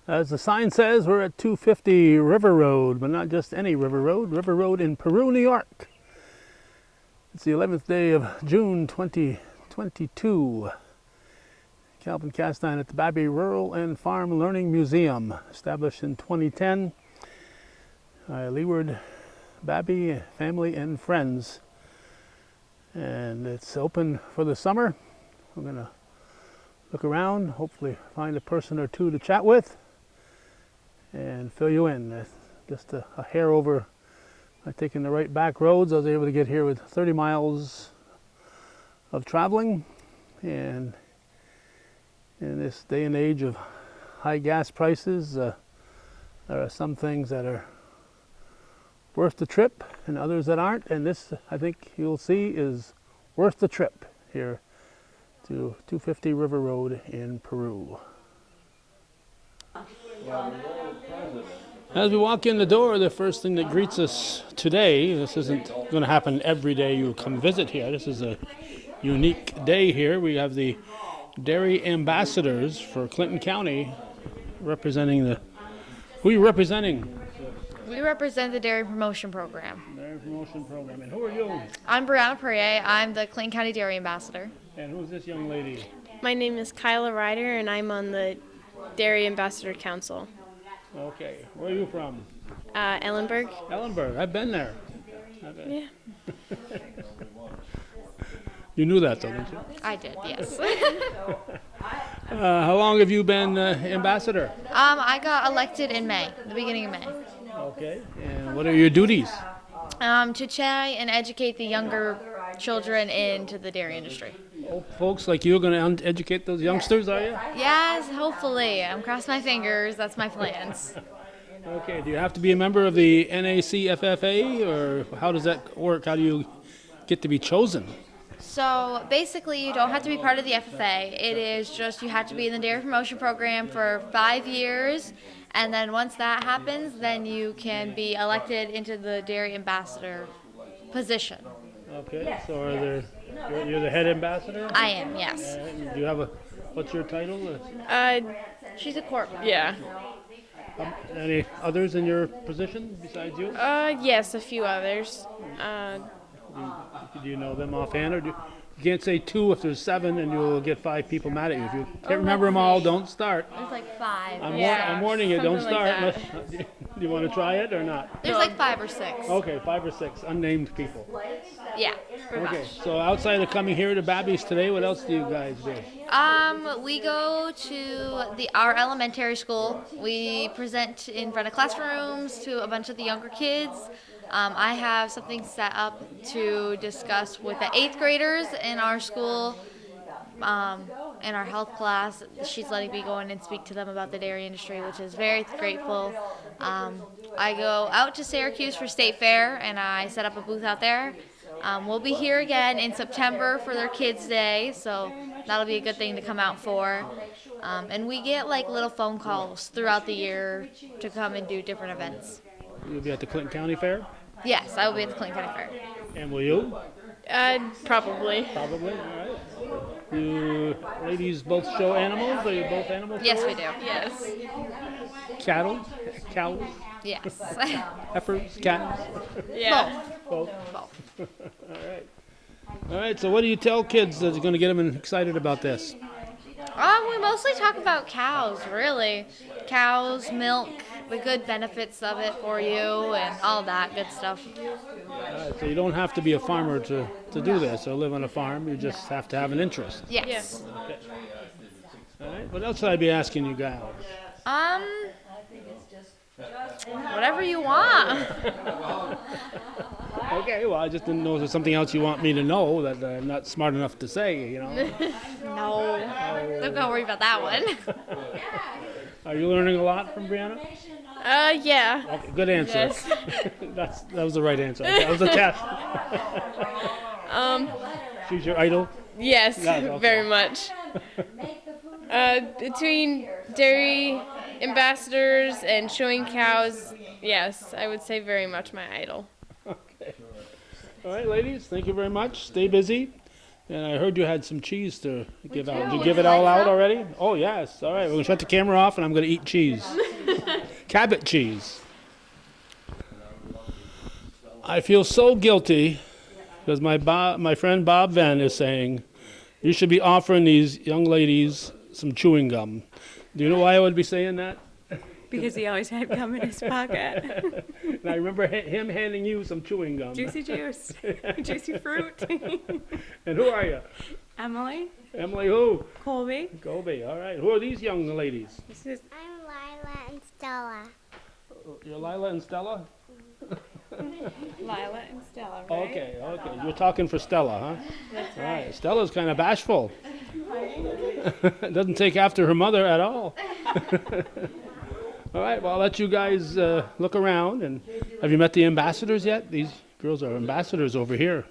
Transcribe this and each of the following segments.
As the sign says, we're at 250 River Road, but not just any River Road in Peru, New York. It's the 11th day of June 2022. Calvin Castine at the Babbie Rural and Farm Learning Museum, established in 2010 by Leeward Babbie family and friends. And it's open for the summer. We're going to look around, hopefully find a person or two to chat with and fill you in. Just a hair over by taking the right back roads. I was able to get here with 30 miles of traveling, and in this day and age of high gas prices, there are some things that are worth the trip and others that aren't, and this, I think you'll see, is worth the trip here to 250 River Road in Peru. As we walk in the door, the first thing that greets us today, this isn't going to happen every day you come visit here, this is a unique day here. We have the dairy ambassadors for Clinton County representing the... Who are you representing? We represent the Dairy Promotion Program. Dairy Promotion Program. And who are you? I'm Brianna Perrier. I'm the Clinton County Dairy Ambassador. And who's this young lady? My name is Kyla Ryder, and I'm on the Dairy Ambassador Council. Okay. Where are you from? Ellenburg. Ellenburg. I've been there. Yeah. You knew that, though, didn't you? I did, yes. How long have you been ambassador? I got elected in May, the beginning of May. Okay. And what are your duties? To try and educate the younger children into the dairy industry. Old folks like you are going to educate those youngsters, are you? Yes, hopefully. I'm crossing my fingers. That's my plans. Okay. Do you have to be a member of the NACFFA, or how does that work? How do you get to be chosen? So basically, you don't have to be part of the FFA. It is just you have to be in the Dairy Promotion Program for 5 years, and then once that happens, then you can be elected into the Dairy Ambassador position. Okay, so you're the head ambassador? I am, yes. Do you have what's your title? She's a corp. Yeah. Any others in your position besides you? Yes, a few others. Do you know them offhand, or you can't say two if there's seven, and you'll get 5 people mad at you. If you can't remember them all, don't start. There's like 5. I'm warning you, don't something start. like Do you want to try it or not? There's like 5 or 6. Okay, 5 or 6 unnamed people. Yeah, pretty Okay, much. so outside of coming here to Babbie's today, what else do you guys do? We go to our elementary school. We present in front of classrooms to a bunch of the younger kids. I have something set up to discuss with the 8th graders in our school, in our health class. She's letting me go in and speak to them about the dairy industry, which is very grateful. I go out to Syracuse for State Fair, and I set up a booth out there. We'll be here again in September for their Kids' Day, so that'll be a good thing to come out for. And we get like little phone calls throughout the year to come and do different events. You'll be at the Clinton County Fair? Yes, I will be at the Clinton County Fair. And will you? Probably. Probably, all right. You ladies both show animals? Are you both animals? Yes, we do. Yes. Cattle? Cows? Yes. Heifers? Calves? Yeah. Both? Both. All right. All right, so what do you tell kids that's going to get them excited about this? We mostly talk about cows, really. Cows, milk, the good benefits of it for you, and all that good stuff. All right, so you don't have to be a farmer to do this or live on a farm. You just have to have an interest. Yes. Okay. All right, what else should I be asking you guys? Whatever you want. Okay, well, I just didn't know if there's something else you want me to know that I'm not smart enough to say, you know. No. Don't gotta worry about that one. Are you learning a lot from Brianna? Yeah. Okay, good answer. Yes. That was the right answer. That was a test. She's your idol? Yes, Yeah, okay. very much. Between dairy ambassadors and showing cows, yes, I would say very much my idol. Okay. All right, ladies, thank you very much. Stay busy. And I heard you had some cheese to give out. Did you Would give you it all like out some? already? Oh, yes. All right, we're going to shut the camera off and I'm going to eat cheese. Cabot cheese. I feel so guilty because my friend Bob Venn is saying you should be offering these young ladies some chewing gum. Do you know why I would be saying that? Because he always had gum in his pocket. And I remember him handing you some chewing gum. Juicy juice. Juicy fruit. And who are you? Emily. Emily who? Colby. Gobi. All right. Who are these young ladies? This is I'm Lila and Stella. You're Lila and Stella? Lila and Stella, right? Okay. You're talking for Stella, huh? That's All right. Stella's kind of bashful. Doesn't take after her mother at all. All right, well, I'll let you guys look around. And have you met the ambassadors yet? These girls are ambassadors over here.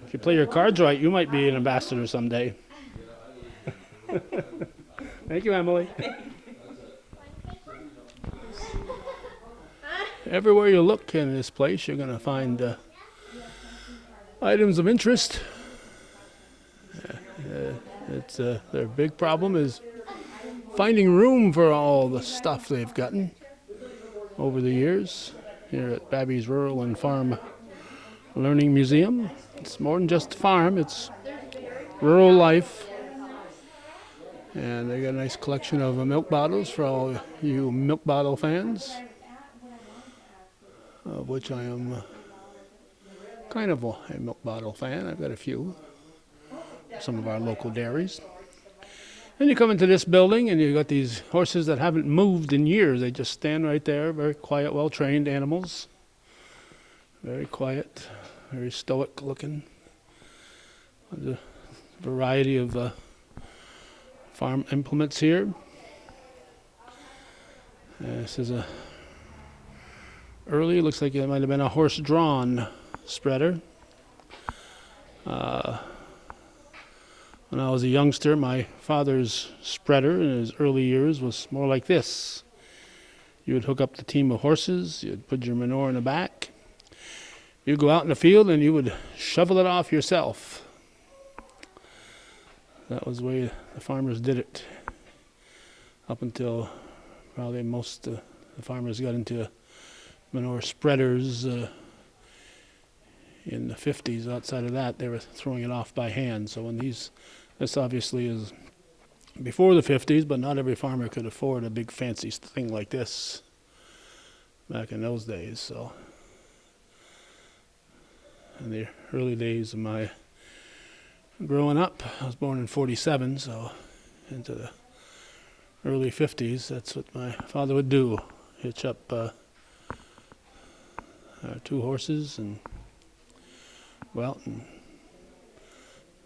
If you play your cards right, you might be an ambassador someday. Thank you, Emily. Everywhere you look in this place, you're going to find items of interest. Their big problem is finding room for all the stuff they've gotten over the years here at Babbie's Rural and Farm Learning Museum. It's more than just a farm, it's rural life. And they got a nice collection of milk bottles for all you milk bottle fans, of which I am kind of a milk bottle fan. I've got a few, some of our local dairies. Then you come into this building and you got these horses that haven't moved in years. They just stand right there, very quiet, well-trained animals. Very quiet, very stoic looking. There's a variety of farm implements here. This is early, looks like it might have been a horse-drawn spreader. When I was a youngster, my father's spreader in his early years was more like this. You would hook up the team of horses, you'd put your manure in the back, you'd go out in the field and you would shovel it off yourself. That was the way the farmers did it up until probably most the farmers got into manure spreaders in the 50s. Outside of that, they were throwing it off by hand. So when this obviously is before the 50s, but not every farmer could afford a big fancy thing like this back in those days. So in the early days of my growing up, I was born in 47, so into the early 50s, that's what my father would do. Hitch up our 2 horses and go out and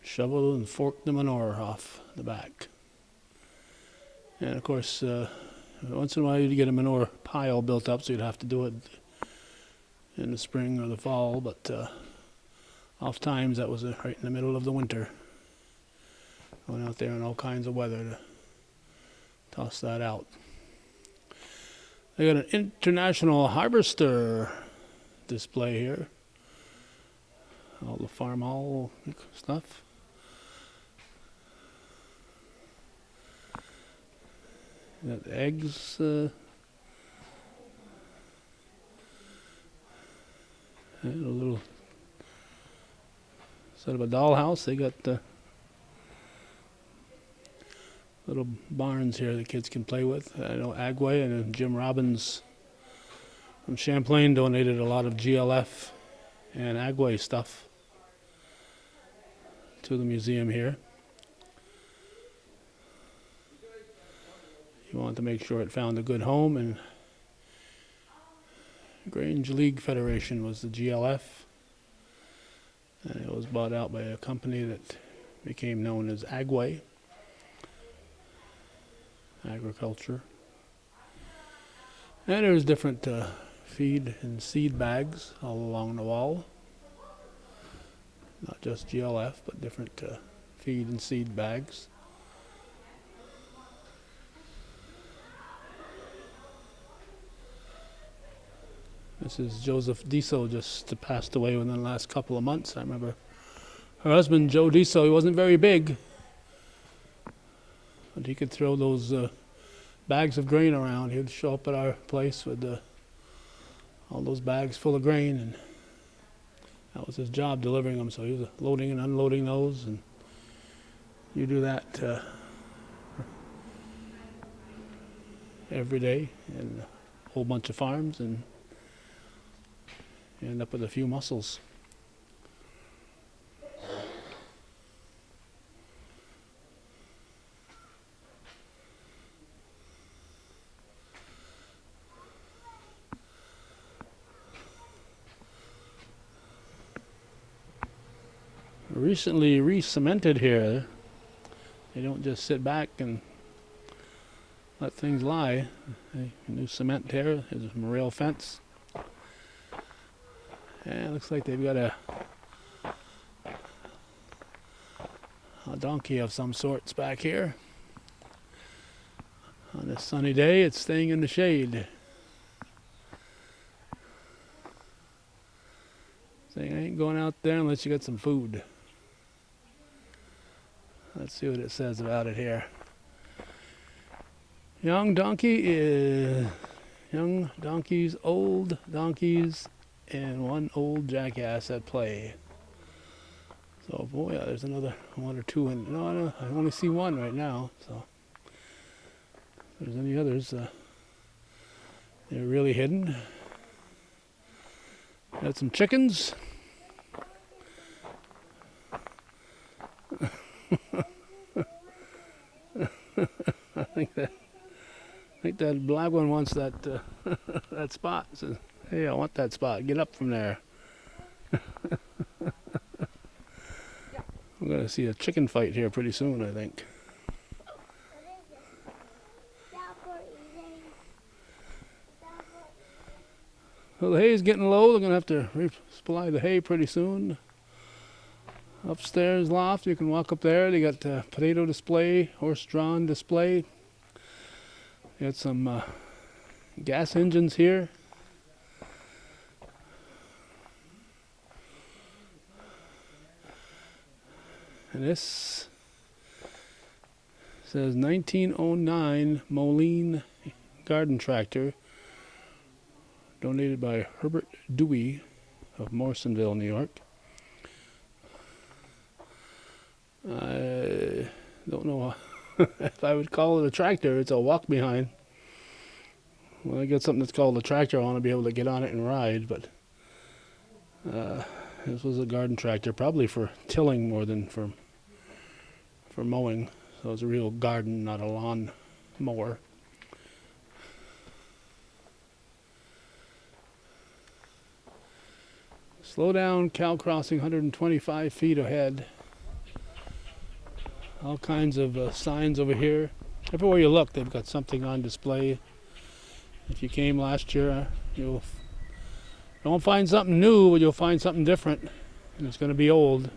shovel and fork the manure off the back. And of course, once in a while you'd get a manure pile built up, so you'd have to do it in the spring or the fall, but oft times that was right in the middle of the winter. Going out there in all kinds of weather to toss that out. They got an international harvester display here. All the farm hall stuff. Got eggs. And a little set of a dollhouse. They got little barns here the kids can play with. I know Agway and Jim Robbins from Champlain donated a lot of GLF and Agway stuff to the museum here. You want to make sure it found a good home, and Grange League Federation was the GLF, and it was bought out by a company that became known as Agway Agriculture. And there's different feed and seed bags all along the wall. Not just GLF, but different feed and seed bags. This is Joseph Diso, just passed away within the last couple of months. I remember Her husband, Joe Diesel, he wasn't very big, but he could throw those bags of grain around. He'd show up at our place with all those bags full of grain, and that was his job, delivering them. So he was loading and unloading those, and you do that every day in a whole bunch of farms, and you end up with a few muscles. Recently re-cemented here. They don't just sit back and let things lie. New cement here. There's some rail fence. And it looks like they've got a donkey of some sorts back here. On this sunny day, it's staying in the shade. Saying I ain't going out there unless you got some food. Let's see what it says about it here. Young donkeys, old donkeys, and one old jackass at play. So boy, there's another one or two in. No, I only see one right now. So if there's any others, they're really hidden. Got some chickens. I think that black one wants that that spot. Says, "Hey, I want that spot. Get up from there." We're gonna see a chicken fight here pretty soon, I think. Well, the hay's getting low. They're gonna have to resupply the hay pretty soon. Upstairs loft, you can walk up there. They got potato display, horse-drawn display. Got some gas engines here. And this says 1909 Moline garden tractor, donated by Herbert Dewey of Morrisonville, New York. I don't know if I would call it a tractor. It's a walk behind. When I get something that's called a tractor, I want to be able to get on it and ride, but this was a garden tractor, probably for tilling more than for mowing. So it's a real garden, not a lawn mower. Slow down, cow crossing 125 feet ahead. All kinds of signs over here. Everywhere you look, they've got something on display. If you came last year, you don't find something new, but you'll find something different, and it's going to be old.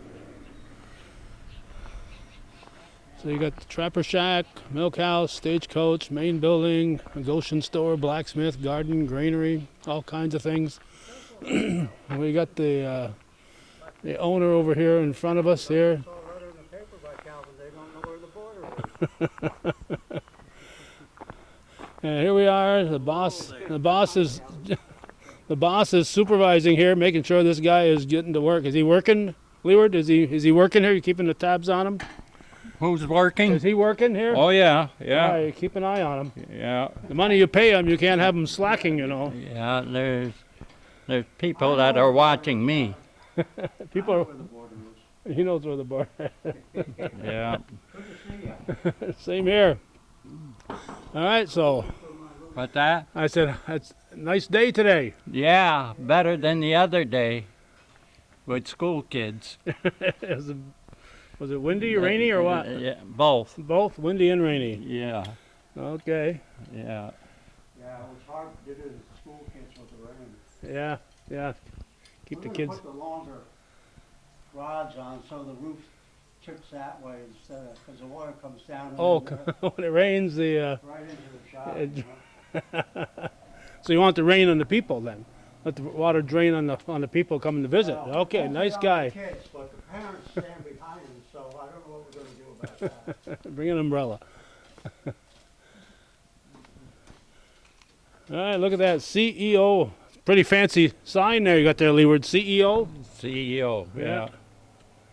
So you got the Trapper Shack, Milk House, Stagecoach, Main Building, a Goshen Store, Blacksmith, Garden, Granary, all kinds of things. We got the owner over here in front of us here. And here we are. The boss is supervising here, making sure this guy is getting to work. Is he working, Leeward? Is he working here? You keeping the tabs on him? Who's working? Is he working here? Oh yeah. All right, keep an eye on him. Yeah. The money you pay him, you can't have him slacking, you know. Yeah, there's people that are watching me. People are, he knows where the border is. Yeah. Same here. All right, so What's that? I said, it's a nice day today. Yeah, better than the other day with school kids. Was it windy, rainy, or what? Yeah, both. Both, windy and rainy. Yeah. Okay. Yeah. Yeah, it was hard to do the school kids with the rain. Yeah. Keep the We're kids. gonna put the longer rods on so the roof tips that way instead of, because the water comes down When it rains, right into the shop. So you want the rain on the people then? let the water drain on the people coming to visit. Well, Okay, hopefully nice on guy. the kids, but the parents stand behind them, so I don't know what we're gonna do about that. Bring an umbrella. All right, look at that CEO. Pretty fancy sign there you got there, Leeward. CEO. CEO, Yeah. yeah.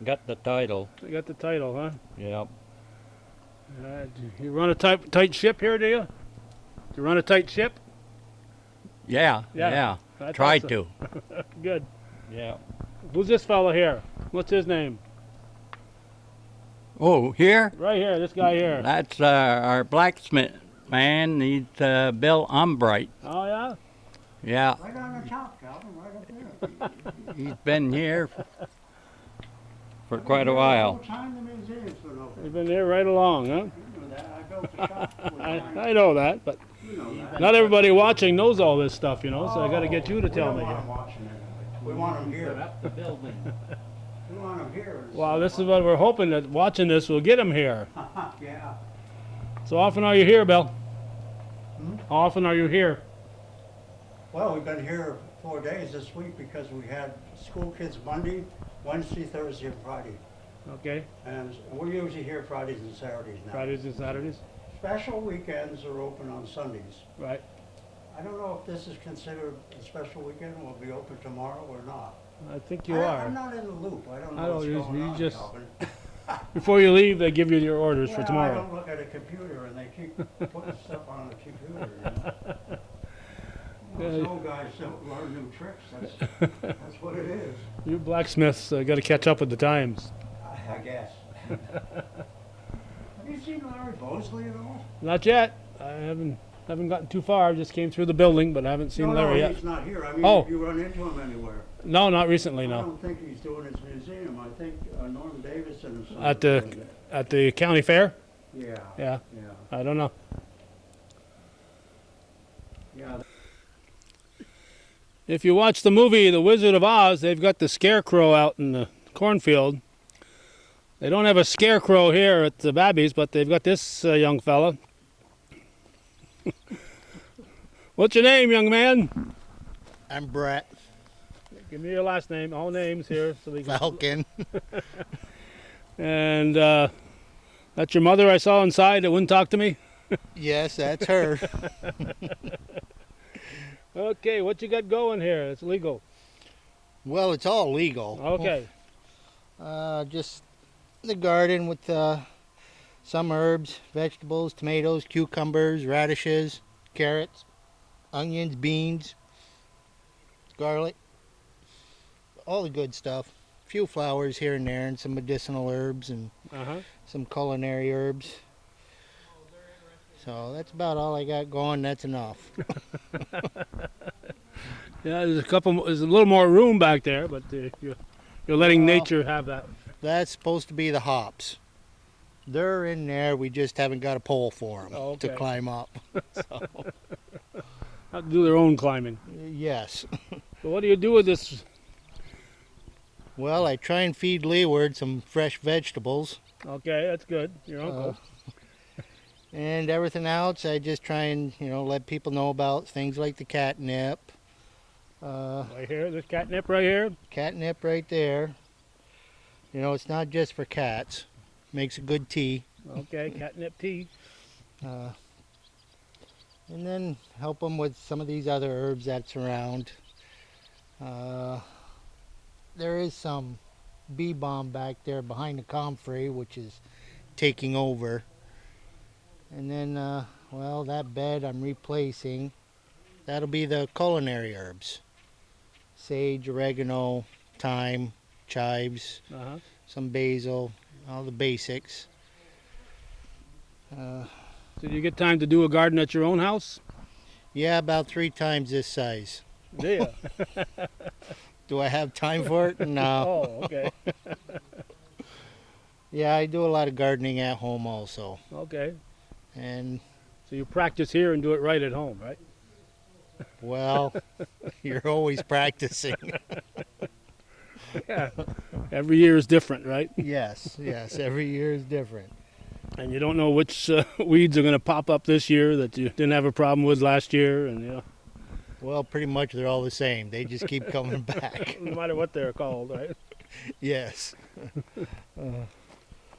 Got the title, You got the title, huh? yep. You run a tight ship here, do you? Do you run a tight ship? Yeah, Yeah. yeah. I thought Tried so. to, Good. yeah. Who's this fella here? What's his name? Oh, here? Right here, this guy here. That's our blacksmith man. He's Bill Umbright. Oh, yeah? Yeah, Right on the top, Calvin, right up there. he's been here for quite a while. The whole time the museum's been open. You've been there right along, huh? You know that, I built the shop for I know that, but You know that. not everybody watching knows all this stuff, you know, so I got to get you to We tell don't me. want 'em watching it. We want them here. the building. We want them here. Well, this is what we're hoping, that watching this will get him here. Yeah. So often are you here, Bill? Hmm? How often are you here? Well, we've been here 4 days this week because we had school kids Monday, Wednesday, Thursday, and Friday. Okay, And we're usually here Fridays and Saturdays now. Fridays and Saturdays? Special weekends are open on Sundays. Right. I don't know if this is considered a special weekend, will be open tomorrow or not. I think you I'm are. not in the loop, I don't I know don't- what's you- going you on, just- Calvin. Before you leave, they give you your orders for Well, I tomorrow. don't look at a computer and they keep putting stuff on the computer, you know? Those old guys don't learn new tricks, that's what it is, You blacksmiths got to catch up with the times. I guess. Have you seen Larry Bosley at all? Not yet. I haven't gotten too far. I just came through the building, but I haven't seen Larry No, yet. he's not here, I mean, Oh. if you run into him anywhere. No, not recently. I No, don't think he's doing his museum, I think Norm Davison or something. At the- at the county fair. Yeah, Yeah, yeah, I don't know. yeah. If you watch the movie The Wizard of Oz, they've got the scarecrow out in the cornfield. They don't have a scarecrow here at the Babbies, but they've got this young fella. What's your name, young man? I'm Brett Give me your last name. All names here, so we can. Falcon. And that's your mother I saw inside that wouldn't talk to me. Yes, that's her. Okay, what you got going here? It's legal. Well, it's all legal. Okay. Just the garden with some herbs, vegetables, tomatoes, cucumbers, radishes, carrots, onions, beans, garlic, all the good stuff. A few flowers here and there and some medicinal herbs and Uh-huh. some culinary herbs. So that's about all I got going. That's enough. Yeah, there's a little more room back there, but you're letting Well, nature have that. That's supposed to be the hops. They're in there. We just haven't got a pole for them Oh, okay. to climb up. Have to do their own climbing. Yes. So what do you do with this? Well, I try and feed Leeward some fresh vegetables. Okay, that's good. Your uncle. And everything else, I just try and, let people know about things like the catnip. Right here, this catnip right here. Catnip right there. It's not just for cats. Makes a good tea. Okay, catnip tea. And then help them with some of these other herbs that's around. There is some bee balm back there behind the comfrey, which is taking over. And then, that bed I'm replacing. That'll be the culinary herbs. Sage, oregano, thyme, chives, Uh-huh. some basil, all the basics. So do you get time to do a garden at your own house? Yeah, about 3 times this size. Do you? Do I have time for it? No. Oh, okay. Yeah, I do a lot of gardening at home also. Okay. And, So you practice here and do it right at home, right? well, you're always practicing. Yeah. Every year is different, right? Yes, every year is different. And you don't know which weeds are going to pop up this year that you didn't have a problem with last year, and Well, pretty much they're all the same. They just keep coming back. No matter what they're called, right? Yes.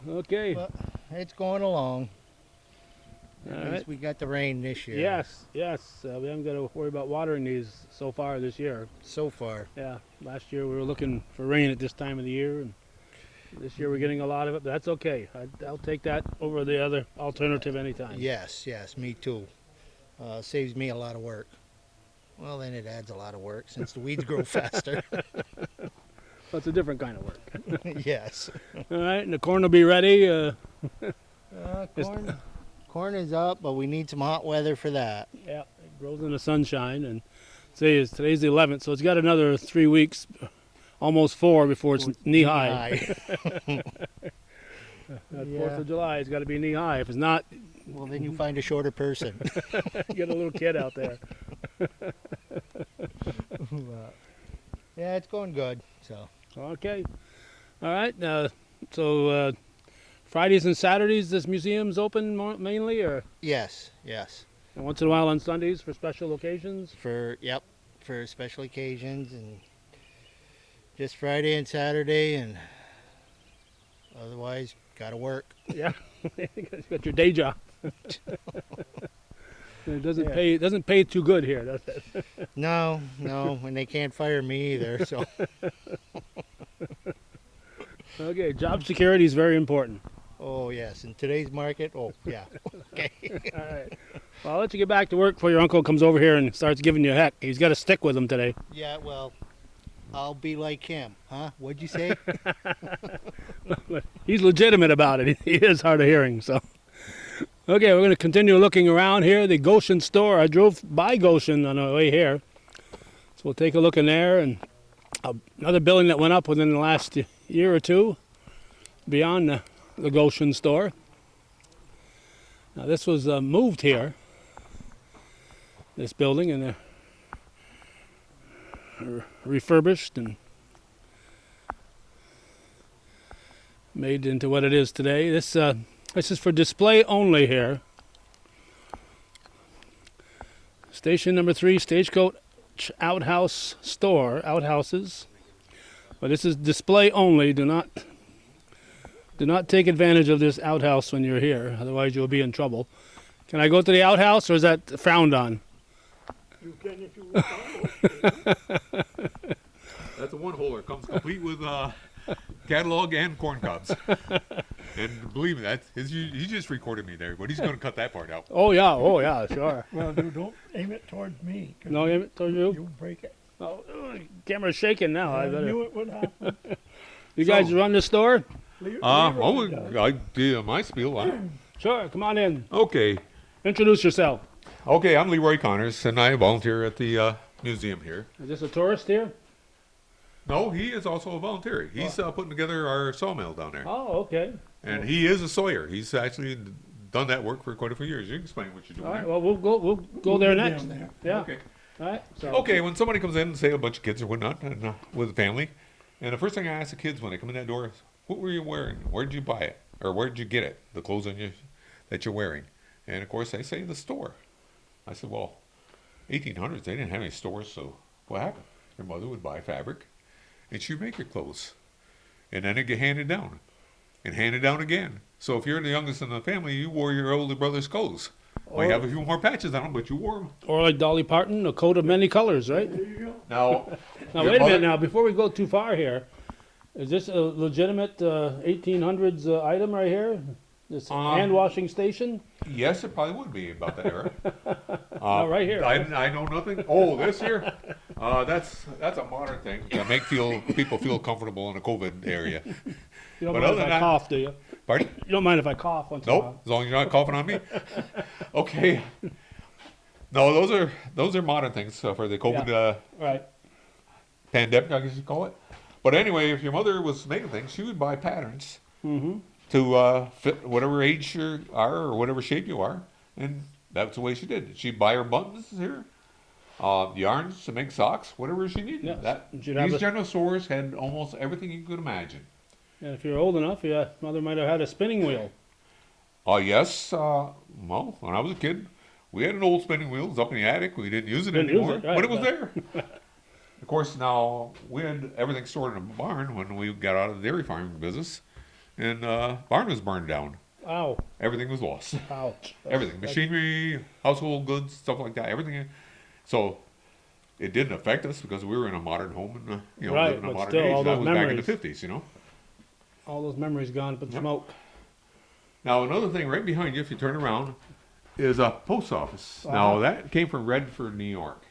Okay. Well, it's going along. All At right. least we got the rain this year. Yes, yes. We haven't got to worry about watering these so far this year. So far. Yeah, last year we were looking for rain at this time of the year, and this year we're getting a lot of it, but that's okay. I'll take that over the other alternative anytime. Yes, me too. Saves me a lot of work. Well, then it adds a lot of work since the weeds grow faster. That's a different kind of work. Yes. All right, and the corn will be ready. Corn is up, but we need some hot weather for that. Yeah, it grows in the sunshine, and today's the 11th, so it's got another 3 weeks, almost 4 before it's knee high. That 4th of July, it's got to be knee high. If it's not, Well, then you find a shorter person. get a little kid out there. Yeah, it's going good. So Okay. All right. So Fridays and Saturdays, this museum's open mainly, or yes. and once in a while on Sundays for special occasions? For special occasions and just Friday and Saturday, and otherwise gotta work. Yeah. You got your day job. It doesn't pay too good here, does it? No, and they can't fire me either. So Okay, job security is very important. oh yes, in today's market, oh yeah. Okay. All right. Well, I'll let you get back to work before your uncle comes over here and starts giving you heck. He's got a stick with him today. Yeah, well, I'll be like him, huh? What'd you say? He's legitimate about it. He is hard of hearing, so. Okay, we're going to continue looking around here. The Goshen store. I drove by Goshen on the way here. So we'll take a look in there. And another building that went up within the last year or two beyond the Goshen store. Now this was moved here, this building, and refurbished and made into what it is today. This is for display only here. Station number 3, Stagecoach Outhouse Store, outhouses. But this is display only. Do not take advantage of this outhouse when you're here, otherwise you'll be in trouble. Can I go to the outhouse, or is that frowned on? You can if you want. That's a one-holer. Comes complete with catalog and corn cobs. And believe me, he just recorded me there, but he's going to cut that part out. Oh yeah, sure. Well, don't aim it towards me. 'Cause No, aim it towards you. you'll break it. Oh, camera's shaking now. I I better. knew it would happen. You guys run the store? I did my spiel. Sure, come on in. Okay. Introduce yourself. Okay, I'm Leroy Connors, and I volunteer at the museum here. Is this a tourist here? No, he is also a volunteer. He's putting together our sawmill down there. Oh, okay. And he is a sawyer. He's actually done that work for quite a few years. You can explain what you're doing All right. there. Well, we'll go there next. Down there. Yeah. Okay. All right. So. Okay, when somebody comes in, say a bunch of kids or whatnot, and with a family, and the first thing I ask the kids when they come in that door is, what were you wearing? Where did you buy it? Or where did you get it? The clothes on you that you're wearing. And of course they say the store. I said, well, 1800s, they didn't have any stores, so what happened? Your mother would buy fabric, and she'd make your clothes. And then it'd get handed down, and handed down again. So if you're the youngest in the family, you wore your older brother's clothes. Might have a few more patches on them, but you wore them. Or like Dolly Parton, a coat of many colors, right? Now, Now your wait a mother- minute. Now before we go too far here, is this a legitimate 1800s item right here? This hand washing station? Yes, it probably would be about that era. Right here. I know nothing. Oh, this here? That's a modern thing to make people feel comfortable in a COVID area. You don't But mind other if than I that- cough, do you? Pardon? You don't mind if I cough once in a Nope. while? As long as you're not coughing on me. Okay. No, those are modern things for the COVID Right. pandemic, I guess you call it. But anyway, if your mother was making things, she would buy patterns to fit whatever age you are or whatever shape you are, and that's the way she did. She'd buy her buttons here, yarns to make socks, whatever she needed. Yes. She'd have These a- general stores had almost everything you could imagine. And if you're old enough, your mother might have had a spinning wheel. Yes. Well, when I was a kid, We had an old spinning wheel. It was up in the attic. We didn't use it Didn't use anymore, it, right, but it was but- there. Of course, now we had everything stored in a barn when we got out of the dairy farming business, and barn was burned down. Ow. Everything was lost. Ouch. Everything, machinery, household goods, stuff like that. Everything. So it didn't affect us because we were in a modern home and Right, living in a but modern still, age. all That those was back in the memories. '50s, All those memories gone up in Yep. smoke. Now another thing right behind you, if you turn around, is a post office. Now that came from Redford, New York,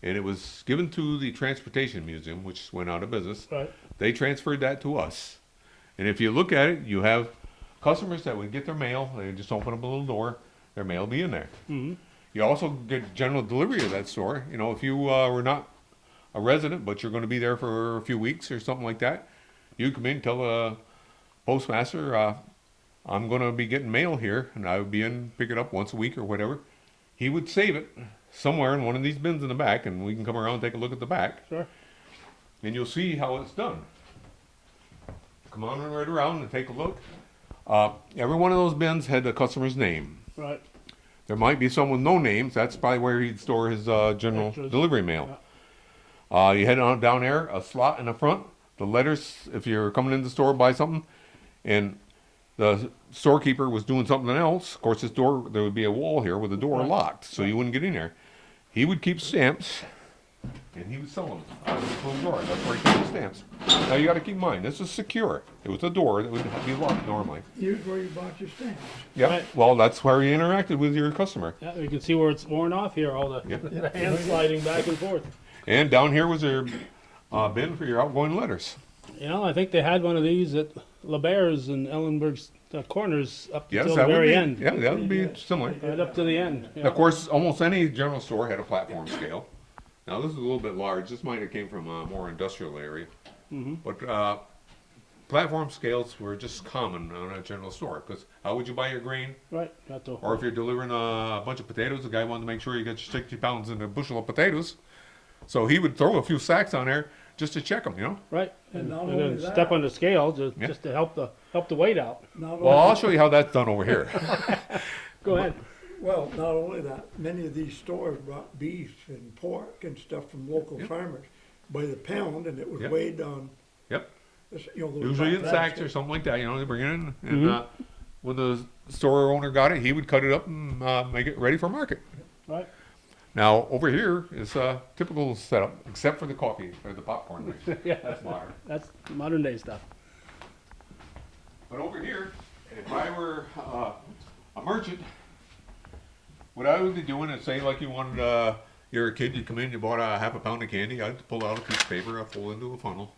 and it was given to the Transportation Museum, which went out of business. Right. They transferred that to us, and if you look at it, you have customers that would get their mail. They just open up a little door, their mail will be in there. Mm-hmm. You also get general delivery of that store. You know, if you were not a resident, but you're going to be there for a few weeks or something like that, you come in, tell the postmaster, I'm going to be getting mail here, and I would be in, pick it up once a week or whatever. He would save it somewhere in one of these bins in the back, and we can come around and take a look at the back, Sure. and you'll see how it's done. Come on right around and take a look. Every one of those bins had the customer's name. Right. There might be some with no names. That's probably where he'd store his general Extras. delivery mail. You head on down there, a slot in the front. The letters, if you're coming in the store to buy something, and the storekeeper was doing something else, of course, this door, there would be a wall here with the door Right. locked, so you wouldn't get in there. He would keep stamps, and he would sell them out of the closed door. That's where he kept the stamps. Now you got to keep in mind, this is secure. It was a door that would be locked normally. Here's where you bought your stamps. Yep. Right. Well, that's where you interacted with your customer. Yeah, you can see where it's worn off here, all the, Yep. the hand sliding back and forth. And down here was your bin for your outgoing letters. You know, I think they had one of these at LeBaire's and Ellenberg's Corners up Yes, until the that would very be. end. Yeah, that would be similar. Right up to the end. Yeah. Of course, almost any general store had a platform scale. Now this is a little bit large. This might have came from a more industrial area, but platform scales were just common on a general store. Because how would you buy your grain? Right. Got to. Or if you're delivering a bunch of potatoes, the guy wanted to make sure you got your 60 pounds in a bushel of potatoes, so he would throw a few sacks on there just to check them. You know. Right. And And, not and only then that- step on the scale just, Yeah. just to help the weight out. Not Well, only- I'll show you how that's done over here. Go ahead. Well, not only that, many of these stores brought beef and pork and stuff from local Yep. farmers by the pound, and it was Yep. weighed on. Yep. Those Usually in bags. sacks or something like that. You know, they bring it in, and when the store owner got it, he would cut it up and make it ready for market. Right. Now over here is a typical setup, except for the coffee or the popcorn mix. Yeah. That's modern. That's modern day stuff. But over here, if I were a merchant, what I would be doing is say like you wanted, you're a kid, you come in, you bought a half a pound of candy, I'd pull out a piece of paper, I'd fold it into a funnel,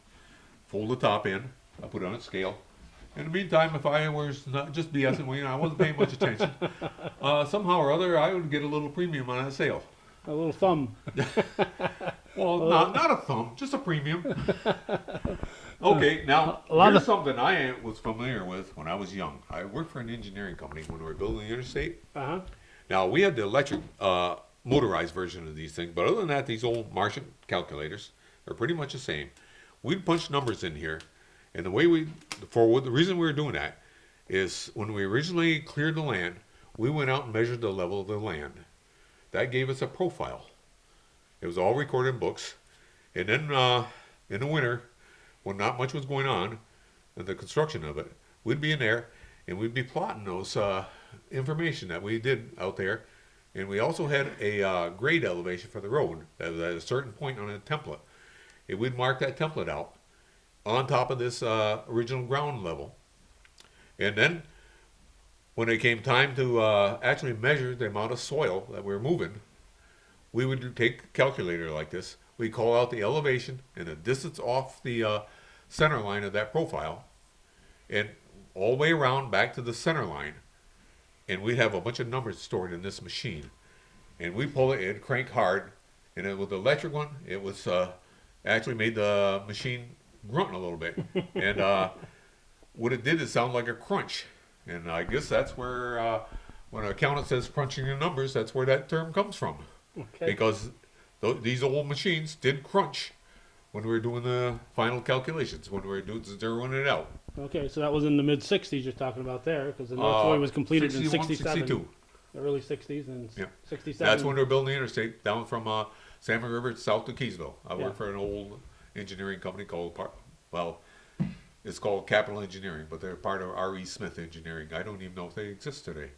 fold the top in, I put it on a scale. In the meantime, if I was not just BSing, well, you know, I wasn't paying much attention, somehow or other, I would get a little premium on that sale. A little thumb. Well, not a thumb, just a premium. Okay, now A lot here's of- something I was familiar with when I was young. I worked for an engineering company when we were building the interstate. Uh-huh. Now we had the electric motorized version of these things, but other than that, these old Martian calculators are pretty much the same. We'd punch numbers in here, and the way the reason we were doing that is when we originally cleared the land, we went out and measured the level of the land. That gave us a profile. It was all recorded in books, and then in the winter, when not much was going on, in the construction of it, we'd be in there and we'd be plotting those information that we did out there, and we also had a grade elevation for the road that was at a certain point on a template. And we'd mark that template out on top of this original ground level, and then when it came time to actually measure the amount of soil that we were moving, we would take a calculator like this. We call out the elevation and the distance off the center line of that profile, and all the way around back to the center line. And we'd have a bunch of numbers stored in this machine. And we pull it, it'd crank hard. And with the electric one, it was actually made the machine grunt a little bit. And what it did, it sounded like a crunch. And I guess that's where, when an accountant says crunching the numbers, that's where that term comes from. Okay. Because these old machines did crunch when we were doing the final calculations, when we were doing zeroing it out. Okay, so that was in the mid 60s you're talking about there, because the North Troy was completed in 61, 67. 62. the early 60s and Yeah. 67. That's when they were building the interstate down from Salmon River south to Keysville. I Yeah. worked for an old engineering company called, it's called Capital Engineering, but they're part of R.E. Smith Engineering. I don't even know if they exist today.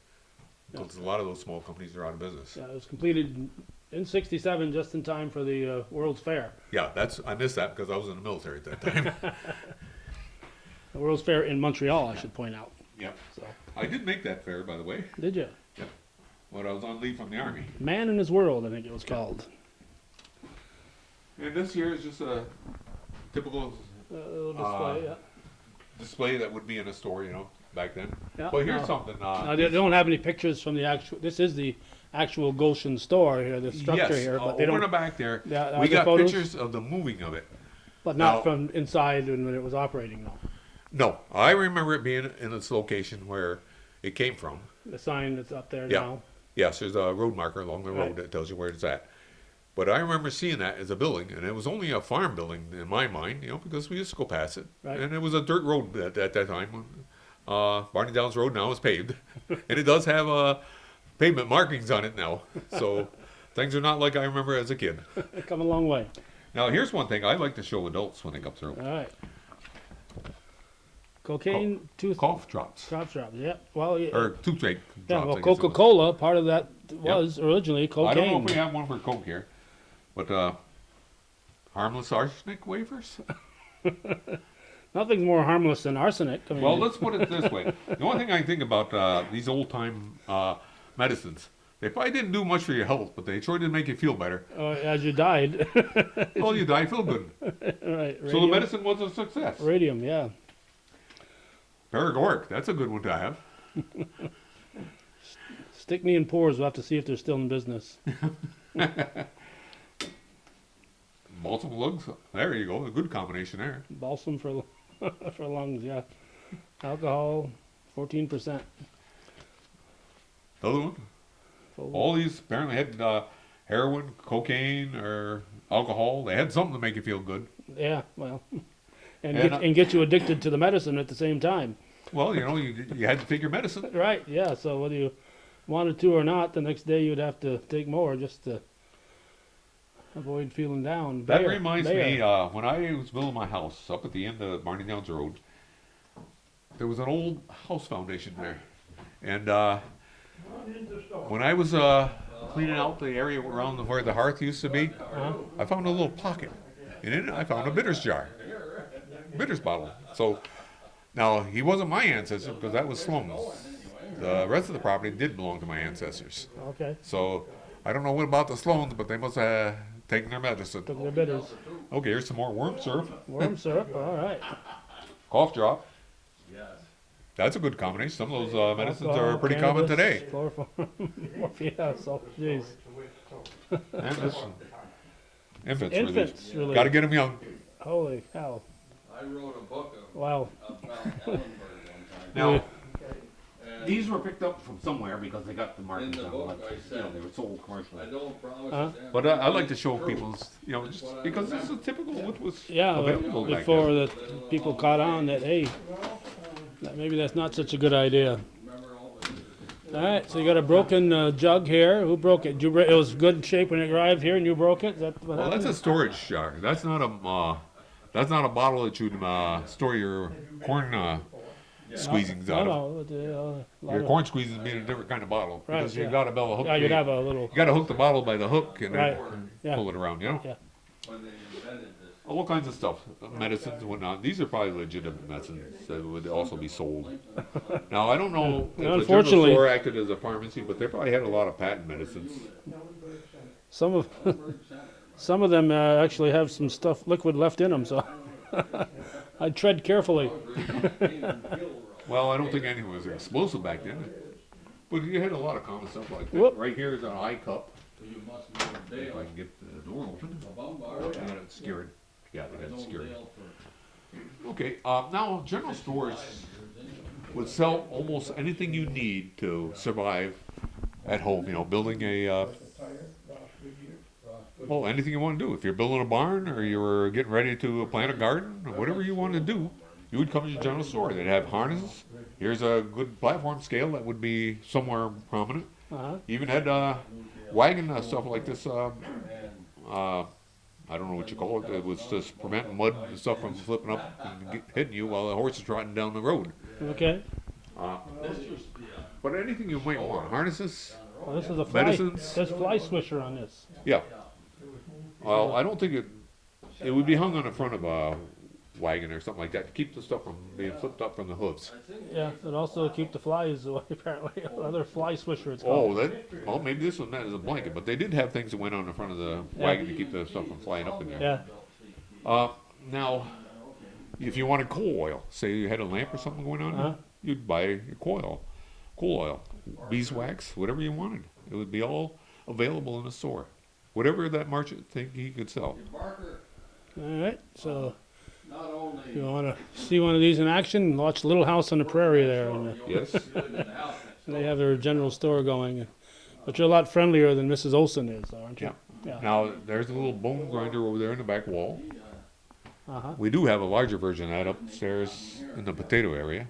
Because a lot of those small companies are out of business. Yeah, it was completed in 67, just in time for the World's Fair. Yeah, I missed that because I was in the military at that time. The World's Fair in Montreal, I should point out. Yeah. So, I did make that fair, by the way, did you? when I was on leave from the Army. Man in His World, I think it was called. And this year is just a typical Little display, yeah. display that would be in a store, back then. Yeah, But here's no. something. Now, they don't have any pictures from the actual. This is the actual Goshen store here, the structure yes, here, but they over in don't. the back there, Yeah, are we there got photos? pictures of the moving of it. But not Now- from inside when it was operating, though. No, I remember it being in its location where it came from. The sign that's up there Yeah. now. Yes, there's a road marker along the road Right. that tells you where it's at. But I remember seeing that as a building, and it was only a farm building in my mind, because we used to go past it. Right. And it was a dirt road at that time. Barney Downs Road now is paved, and it does have pavement markings on it now. So things are not like I remember as a kid. They've come a long way. Now, here's one thing I like to show adults when they come through. All right. Cocaine, tooth Cough drops, drops. Yeah. Well, yeah. or toothache drops. Yeah, I well, guess it was. Coca-Cola, part of that was originally cocaine. I don't know if we have one for Coke here, but harmless arsenic wafers? Nothing's more harmless than arsenic. I mean, Well, let's put it this way. The only thing I think about these old-time medicines, they probably didn't do much for your health, but they sure did make you feel better. as you died. Well, you die, feel good. Right. So the medicine was a success. Radium, yeah. Paregoric, that's a good one to have. Stickney and Pores, we'll have to see if they're still in business. Balsam lugs, there you go, a good combination there. Balsam for for lungs, yeah. Alcohol, 14%. The other one, all these apparently had heroin, cocaine, or alcohol. They had something to make you feel good. Yeah, well, and And, get you addicted to the medicine at the same time. Well, you had to take your medicine. Right, yeah, so whether you wanted to or not, the next day you'd have to take more just to avoid feeling down. That Bayer, reminds Bayer. me, when I was building my house up at the end of Barney Downs Road, there was an old house foundation there. And when I was cleaning out the area around where the hearth used to be, I found a little pocket. And in it, I found a bitters jar, bitters bottle. So now, he wasn't my ancestor because that was Sloan's. The rest of the property did belong to my ancestors. Okay, So I don't know what about the Sloans, but they must have taken their medicine. took their bitters. Okay, here's some more worm syrup. Worm syrup, all right. Cough drop. That's a good combination. Some of those medicines Alcohol, are pretty common cannabis, today. Chloroform, yeah, so, jeez. And this, infants, Infants really. relief. Got to get them young. Holy cow, I wrote a book wow. about Ellenberg one time. Now, And These were picked up from somewhere because they got the in markings the on book them. I said, They were sold commercially. I don't promise Huh? you that. but I like to show people, just because this is typical of what was Yeah, available back before then. the people caught on that, hey, maybe that's not such a good idea. Remember all the All right, so you got a broken jug here. Who broke it? It was good shape when it arrived here, and you broke it. Is that what Well, happened? that's a storage jar. That's not a bottle that you'd store your corn squeezings out of. No, a lot Your of- corn squeezes being a different kind of bottle Right, because you yeah. got to be able to hook. Yeah, you'd have a little. You got to hook the bottle by the hook and Right, then yeah. pull it around. when they invented this. All kinds of stuff, medicines and whatnot. These are probably legitimate medicines that would also be sold. Now I don't know if the general Unfortunately- store acted as a pharmacy, but they probably had a lot of patent medicines. Some of some of them actually have some stuff liquid left in them, so I'd tread carefully. Well, I don't think anything was explosive back then, but you had a lot of common stuff like that. Whoop. Right here is an eye cup. You must know If I Dale. can get the door open. Bombard. I got it scared. Yeah, I got it Known scared. Dale for Okay, now general stores would sell almost anything you need to survive at home. You know, building a well, anything you want to do. If you're building a barn or you're getting ready to plant a garden or whatever you want to do, you would come to your general store. They'd have harnesses. Here's a good platform scale that would be somewhere prominent. Uh-huh. Even had wagon stuff like this. I don't know what you call it. It was just preventing mud and stuff from flipping up and hitting you while the horse is trotting down the road. Okay. But anything you might want, harnesses, Well, this is a fly. medicines. There's fly swisher on this. Yeah. Well, I don't think it would be hung on the front of a wagon or something like that to keep the stuff from being flipped up from the hooves. Yeah, it also keep the flies away. Apparently, another fly swisher. It's Oh, called. well, maybe this was meant as a blanket, but they did have things that went on the front of the wagon to keep the stuff from flying up in there. Yeah. Now, if you wanted coal oil, say you had a lamp or something going on, Uh-huh. you'd buy your coal oil, beeswax, whatever you wanted. It would be all available in the store. Whatever that merchant think he could sell. Barker, All right. So not only if you want to see one of these in action, watch Little House on the Prairie there. And Yes. they have their general store going. But you're a lot friendlier than Mrs. Olson is, aren't you? Yeah. Yeah. Now, there's a little bone grinder over there in the back wall. Uh-huh. We do have a larger version of that upstairs in the potato area.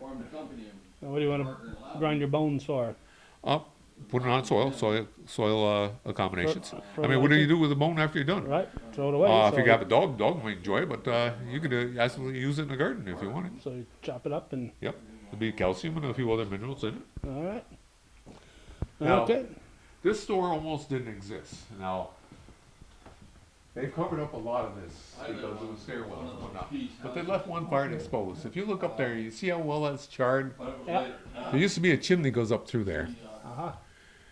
And what do you want to grind your bones for? Put it on soil accommodations. For I mean, what do later? you do with the bone after you're done? Right. Throw it away. If so, you have a dog might enjoy it, but you could absolutely use it in the garden if you wanted. So you chop it up and. Yep. There'd be calcium and a few other minerals in it. All right. Now, Okay. This store almost didn't exist. Now, they've covered up a lot of this because of the stairwells and whatnot. But they left one part exposed. If you look up there, you see how well that's charred? Yeah. There used to be a chimney goes up through there. Uh-huh.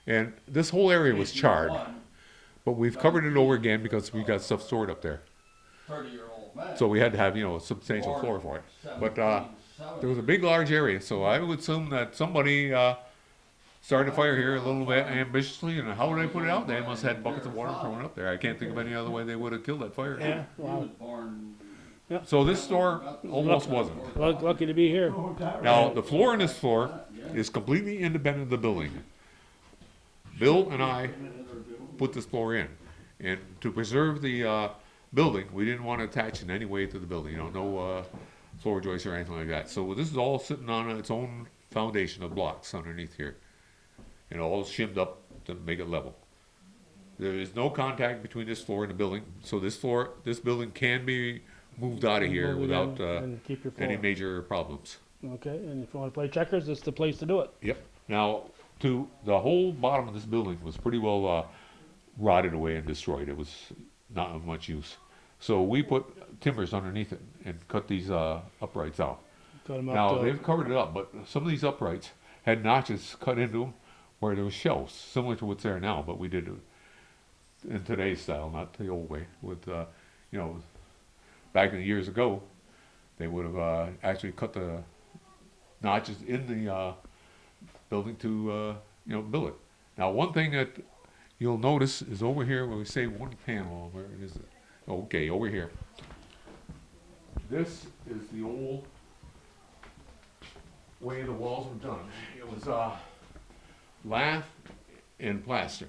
And this whole area was charred. But we've covered it over again because we got stuff stored up there. 30-year-old man. So we had to have, a substantial floor for it. But there was a big, large area, so I would assume that somebody started a fire here a little bit ambitiously, and how would they put it out? They must have had buckets of water thrown up there. I can't think of any other way they would have killed that fire. Yeah. Wow. Born So this store almost wasn't. Lucky to be here. Now, the floor in this floor is completely independent of the building. Bill and I put this floor in. And to preserve the building, we didn't want to attach in any way to the building, no floor joists or anything like that. So this is all sitting on its own foundation of blocks underneath here. And all shimmed up to make it level. There is no contact between this floor and the building, so this building can be moved out of here Move it in without and keep your any floor. major problems. Okay, and if you want to play checkers, it's the place to do it. Yep. Now, the whole bottom of this building was pretty well rotted away and destroyed. It was not of much use. So we put timbers underneath it and cut these uprights out. Cut 'em up Now, to- they've covered it up, but some of these uprights had notches cut into them where there was shelves, similar to what's there now, but we did it in today's style, not the old way. With, back in the years ago, they would have actually cut the notches in the building to, build it. Now, one thing that you'll notice is over here where we say one panel, where is it? Okay, over here. This is the old way the walls were done. It was lath and plaster.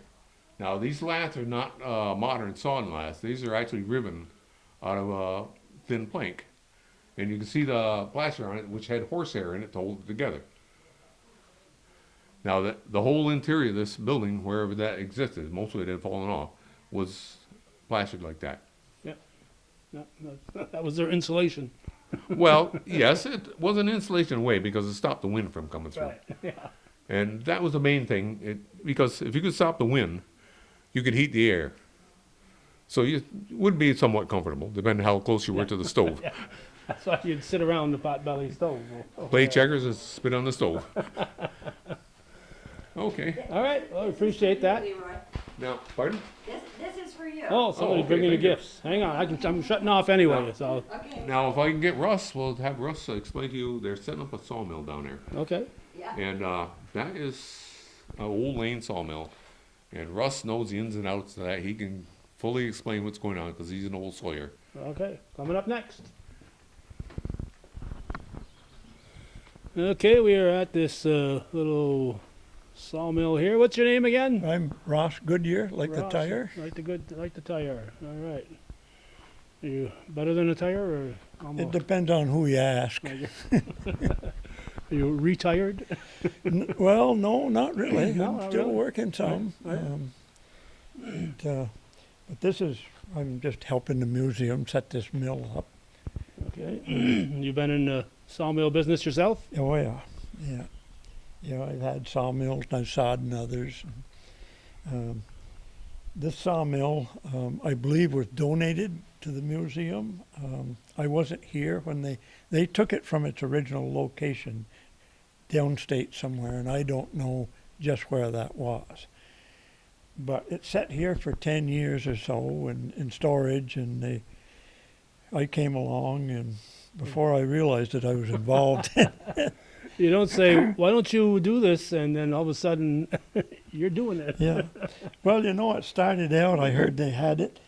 Now these laths are not modern sawn laths. These are actually riven out of thin plank. And you can see the plaster on it, which had horsehair in it to hold it together. Now the whole interior of this building, wherever that existed, most of it had fallen off, was plastered like that. Yeah, that was their insulation. Well, yes, it was an insulation in a way because it stopped the wind from coming through. Right. Yeah. And that was the main thing, because if you could stop the wind, you could heat the air. So you would be somewhat comfortable, depending how close you were to the stove. Yeah. That's why you'd sit around the potbelly stove. Play checkers and spit on the stove. Okay. All right. Well, I appreciate that. Now, pardon? This is for you. Oh, somebody okay, bringing you thank you. gifts. Hang on, I'm shutting off anyway. So Okay. Now, if I can get Russ, we'll have Russ explain to you. They're setting up a sawmill down there. okay. Yeah. And that is an old lane sawmill. And Russ knows the ins and outs of that. He can fully explain what's going on because he's an old sawyer. Okay. Coming up next. Okay, we are at this little sawmill here. What's your name again? I'm Ross Goodyear, like the Ross, tire. Like the tire. All right. Are you better than a tire or almost? It depends on who you ask. Are you retired? Well, no, not really. No, I'm not still really. working some. Right. But this is, I'm just helping the museum set this mill up. Okay. You've been in the sawmill business yourself? Oh, yeah, yeah. Yeah, I've had sawmills and I've sawed in others. This sawmill, I believe, was donated to the museum. I wasn't here when they took it from its original location downstate somewhere, and I don't know just where that was. But it sat here for 10 years or so in storage, and I came along, and before I realized it, I was involved. You don't say, why don't you do this? And then all of a sudden, you're doing it. Yeah. Well, you know, it started out, I heard they had it.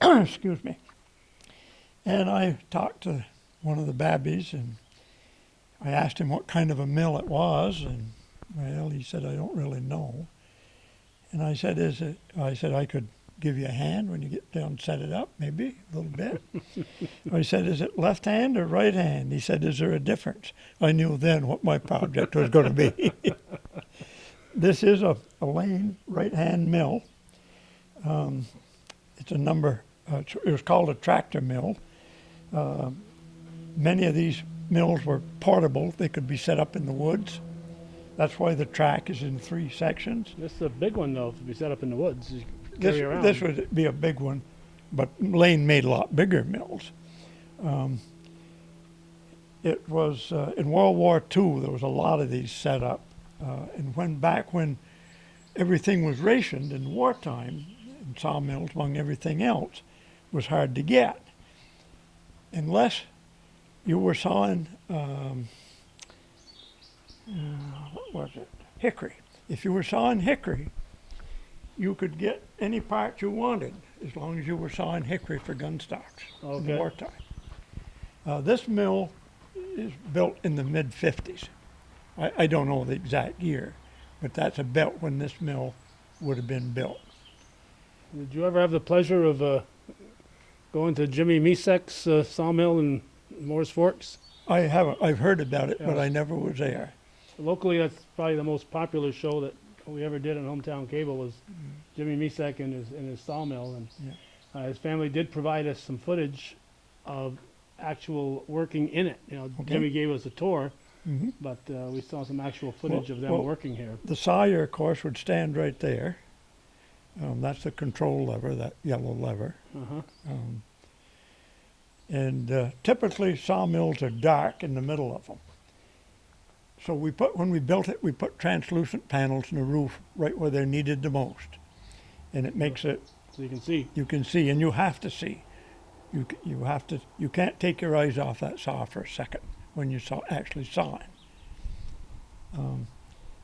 Excuse me. And I talked to one of the Babbies, and I asked him what kind of a mill it was, and, well, he said, I don't really know. And I said, I could give you a hand when you get down and set it up, maybe a little bit. I said, is it left hand or right hand? He said, is there a difference? I knew then what my project was going to be. This is a Lane right-hand mill. It's a number, it was called a tractor mill. Many of these mills were portable. They could be set up in the woods. That's why the track is in 3 sections. This is a big one, though, to be set up in the woods. You carry around. This would be a big one, but Lane made a lot bigger mills. It was in World War II, there was a lot of these set up. And back when everything was rationed in wartime, and sawmills among everything else was hard to get. Unless you were sawing, what was it? Hickory. If you were sawing hickory, you could get any part you wanted as long as you were sawing hickory for gun stocks in the wartime. This mill is built in the mid-50s. I don't know the exact year, but that's about when this mill would have been built. Did you ever have the pleasure of going to Jimmy Misek's sawmill in Moore's Forks? I haven't. I've heard about it, Yeah. but I never was there. Locally, that's probably the most popular show that we ever did on Hometown Cable was Jimmy Misek in his sawmill, and his family did provide us some footage of actual working in it. You know, Okay. Jimmy gave us a tour, Mhm. but we saw some actual footage of them well, working here. The sawyer, of course, would stand right there. That's the control lever, that yellow lever. Uh-huh. And typically sawmills are dark in the middle of them. So when we built it, we put translucent panels in the roof right where they're needed the most. And it makes it, So you can see. you can see, and you have to see. You can't take your eyes off that saw for a second when you're actually sawing.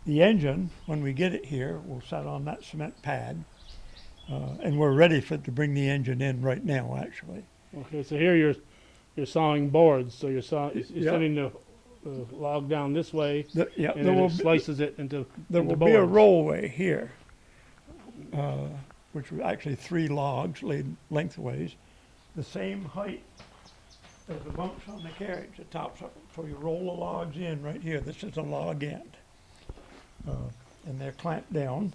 The engine, when we get it here, will set on that cement pad. And we're ready to bring the engine in right now, actually. Okay, so here you're sawing boards. So you're Yeah. sending the log down this way, Yeah, and then it slices it into There into will be a boards. rollway here, which was actually 3 logs laid lengthways, the same height as the bunks on the carriage, the tops of them. So you roll the logs in right here. This is a log end. And they're clamped down.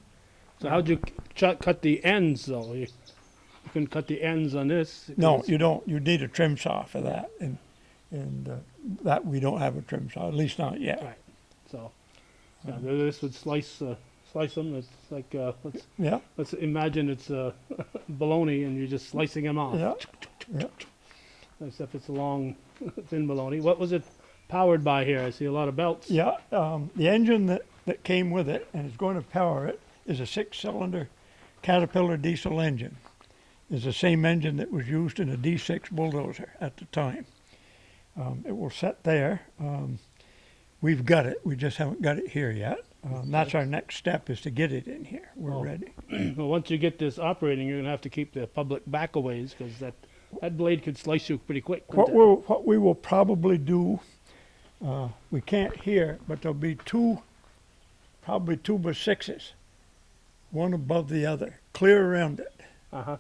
So how'd you cut the ends, though? You couldn't cut the ends on this? No, because- you don't. You need a trim saw for that. And that we don't have a trim saw, at least not yet. Right. So this would slice them. It's like Yeah, let's imagine it's bologna, and you're just slicing them off. yeah, yeah. Except it's a long, thin bologna. What was it powered by here? I see a lot of belts. Yeah, the engine that came with it and is going to power it is a 6-cylinder Caterpillar diesel engine. It's the same engine that was used in a D6 bulldozer at the time. It will sit there. We've got it. We just haven't got it here yet. That's our next step, is to get it in here. We're ready. Well, once you get this operating, you're gonna have to keep the public back a ways, because that blade could slice you pretty quick. couldn't it? What we will probably do, we can't here, but there'll be probably 2x6s, one above the other, clear around it. Uh-huh.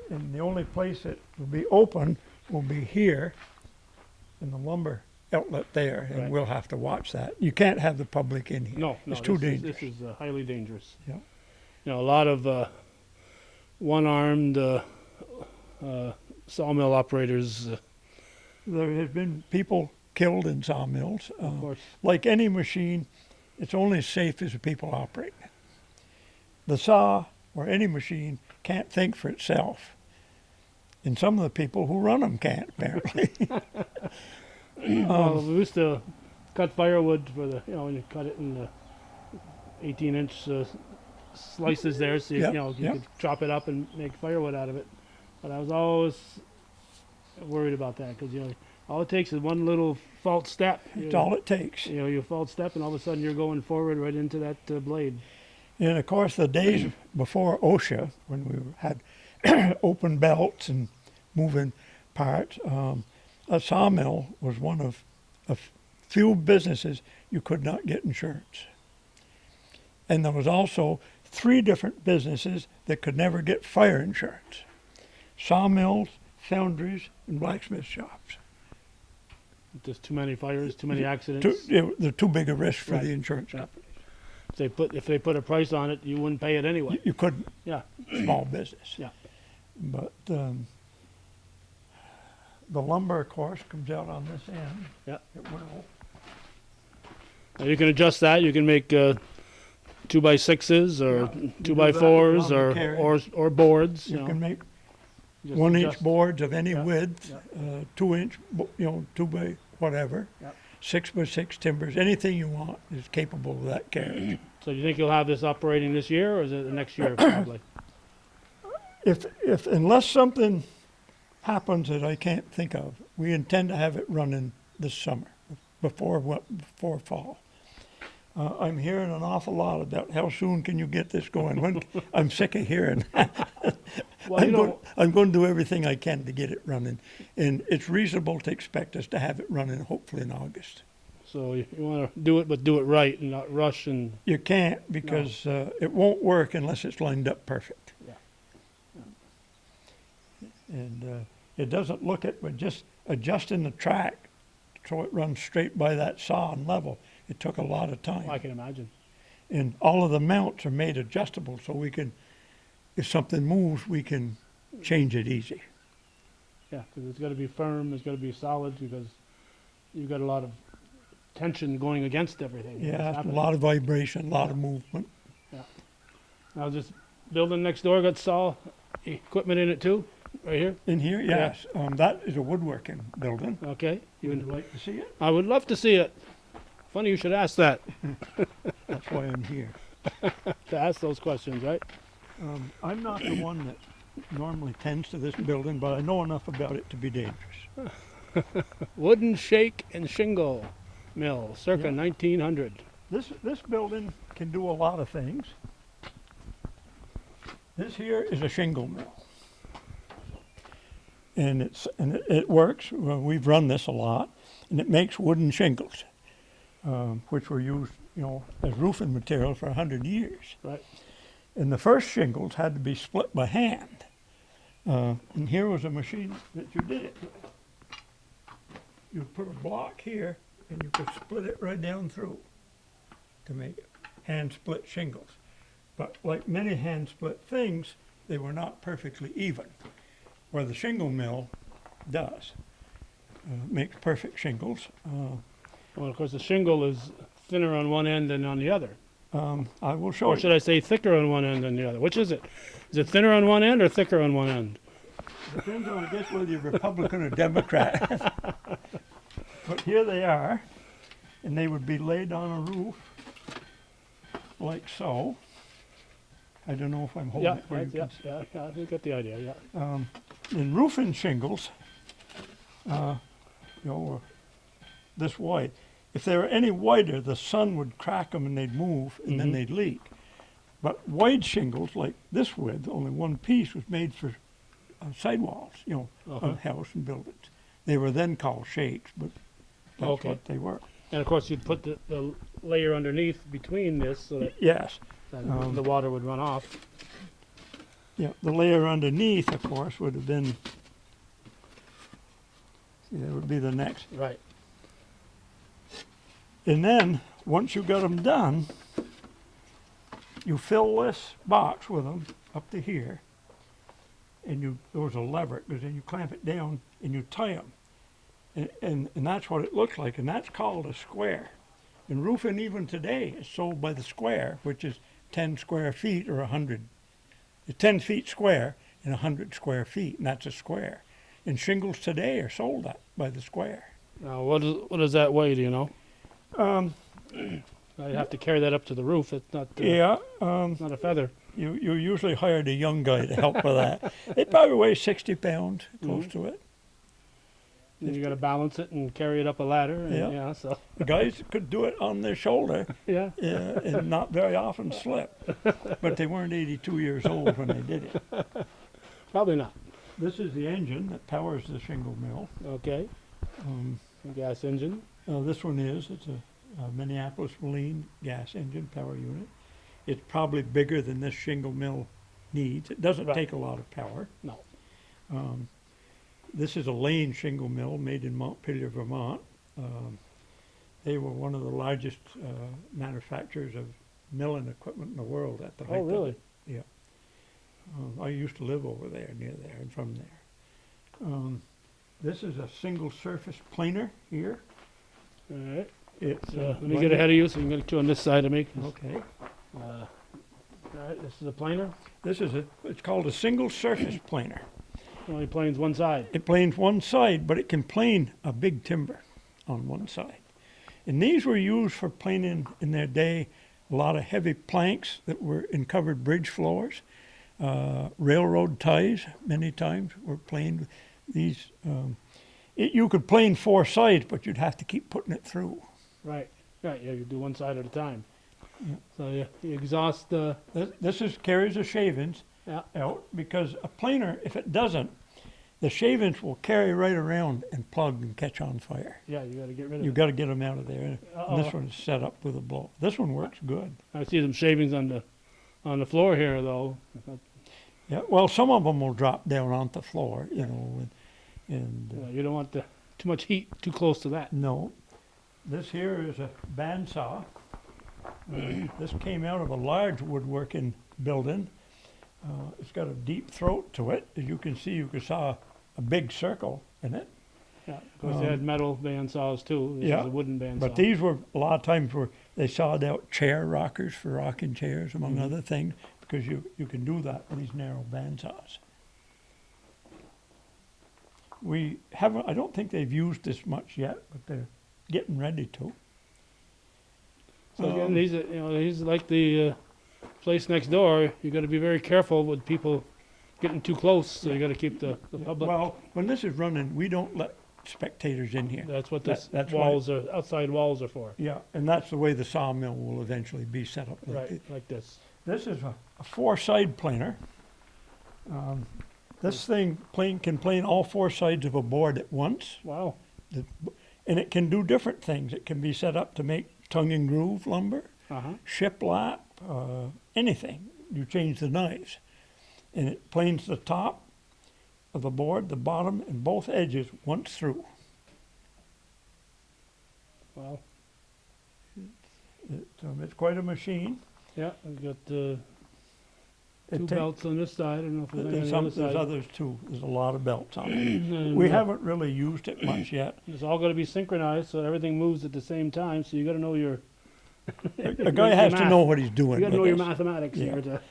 And the only place that will be open will be here in the lumber outlet there, and Right. we'll have to watch that. You can't have the public in here. No, It's too this dangerous. This is highly dangerous. Yeah. You know, a lot of one-armed sawmill operators, There has been people killed in sawmills. of course. Like any machine, it's only as safe as the people operating it. The saw or any machine can't think for itself. And some of the people who run them can't, apparently. Well, we used to cut firewood for the, you know, when you cut it in the 18-inch slices there, so you, Yep, you know, you yep. could chop it up and make firewood out of it. But I was always worried about that because, you know, all it takes is one little false step. That's all it takes. You know, you false step, and all of a sudden you're going forward right into that blade. And of course, the days before OSHA, when we had open belts and moving parts, a sawmill was one of a few businesses you could not get insurance. And there was also 3 different businesses that could never get fire insurance: sawmills, foundries, and blacksmith shops. Just too many fires, too many accidents. They're too big a risk for Right. the insurance Yeah. company. If they put a price on it, you wouldn't pay it anyway. You couldn't, Yeah, small business. yeah. But the lumber, of course, comes out on this end. Yeah. It will. Now you can adjust that. You can make 2x6s or Yeah, you do 2x4s that with lumber or boards. You know. can make Just 1-inch adjust. boards of any Yeah, width, yeah. 2-inch, 2 by whatever, Yeah. 6 by 6 timbers, anything you want is capable of that carriage. So do you think you'll have this operating this year, or is it the next year probably? If unless something happens that I can't think of, we intend to have it running this summer, before fall. I'm hearing an awful lot about how soon can you get this going. I'm sick of hearing that. Well, I'm going to do everything I can to get it running, and it's reasonable to expect us to have it running hopefully in August. so you want to do it, but do it right and not rush and. You can't because it won't work unless it's lined up perfect. Yeah. And it doesn't look it, but just adjusting the track so it runs straight by that saw and level, it took a lot of time. I can imagine. And all of the mounts are made adjustable so we can, if something moves, we can change it easy. Yeah, because it's got to be firm. It's got to be solid because you've got a lot of tension going against everything. that's Yeah, a happening. lot of vibration, a lot of movement. Now this building next door got saw equipment in it too, right here. In here, Yeah. yes, that is a woodworking building. Okay. Would you like to see it? I would love to see it. Funny you should ask that. That's why I'm here. To ask those questions, right? I'm not the one that normally tends to this building, but I know enough about it to be dangerous. Wooden shake and shingle mill, circa Yeah. 1900. This building can do a lot of things. This here is a shingle mill. And it works. Well, we've run this a lot, and it makes wooden shingles, which were used, as roofing material for 100 years. Right. And the first shingles had to be split by hand. And here was a machine that you did it with. You put a block here, and you could split it right down through to make hand split shingles. But like many hand split things, they were not perfectly even, where the shingle mill does. Makes perfect shingles. Well, of course, the shingle is thinner on one end than on the other. I will show Or you. should I say thicker on one end than the other? Which is it? Is it thinner on one end or thicker on one end? Depends on, I guess, whether you're Republican or Democrat. But here they are, and they would be laid on a roof like so. I don't know if I'm holding Yeah, it where you yeah, can see. yeah, you get the idea, yeah. In roofing shingles, were this wide. If they were any wider, the sun would crack them and they'd move and then they'd leak. But wide shingles, like this width, only one piece, was made for sidewalls, of house and buildings. They were then called shakes, but that's Okay. what they were. And of course, you'd put the layer underneath between this so that Yes. the water would run off. Yeah, the layer underneath, of course, would have been, that would be the next. Right. And then, once you got them done, you fill this box with them up to here, and there's a lever, because then you clamp it down and you tie them. And that's what it looks like, and that's called a square. And roofing even today is sold by the square, which is 10 square feet or 100. It's 10 feet square and 100 square feet, and that's a square. And shingles today are sold by the square. Now, what does that weigh, do you know? I have to carry that up to the roof. It's not, not a feather. You usually hired a young guy to help with that. It probably weighs 60 pounds, close to it. And you got to balance it and carry it up a ladder. And, so the guys could do it on their shoulder. And not very often slip. But they weren't 82 years old when they did it. Probably not. This is the engine that powers the shingle mill. Okay. Gas engine. This one it's a Minneapolis Moline gas engine power unit. It's probably bigger than this shingle mill needs. It doesn't take a lot of power. No. This is a Lane shingle mill made in Montreal, Vermont. They were one of the largest manufacturers of milling equipment in the world at the height Oh, really? of it. Yeah. I used to live over there, near there, and from there. This is a single surface planer here. All right. It's, let me get ahead of you so you can get two on this side of me. Okay. All right, this is a planer. It's called a single surface planer. It only planes one side. It planes one side, but it can plane a big timber on one side. And these were used for planing in their day a lot of heavy planks that were in covered bridge floors. Railroad ties, many times, were planed. These, you could plane four sides, but you'd have to keep putting it through. Right. Yeah, you do one side at a time. Yeah. So you exhaust the... This carries the shavings out, because a planer, if it doesn't, the shavings will carry right around and plug and catch on fire. Yeah, you got to get rid of it. You've got to get them out of there. And this one's set up with a blow. This one works good. I see some shavings on the floor here, though. Yeah, well, some of them will drop down onto the floor, and you don't want too much heat too close to that. No. This here is a bandsaw. This came out of a large woodworking building. It's got a deep throat to it. As you can see, you saw a big circle in it. Yeah, of course they had metal bandsaws too. This is a wooden bandsaw. But these were a lot of times where they sawed out chair rockers for rocking chairs, among other things, because you can do that with these narrow bandsaws. I don't think they've used this much yet, but they're getting ready to. So again, these like the place next door. You got to be very careful with people getting too close. So you got to keep the public. Well, when this is running, we don't let spectators in here. That's what that's outside walls are for. Yeah, and that's the way the sawmill will eventually be set up. Right, like this. This is a four-side planer. This thing can plane all four sides of a board at once. Wow. And it can do different things. It can be set up to make tongue and groove lumber, shiplap, anything. You change the knives. And it planes the top of the board, the bottom, and both edges once through. Wow. It's quite a machine. Yeah, I've got two belts on this side. I don't know if there's any on the other side. There's others too. There's a lot of belts on it. We haven't really used it much yet. It's all got to be synchronized so everything moves at the same time. So you got to know your... A guy has to know what he's doing. You got to know your mathematics here.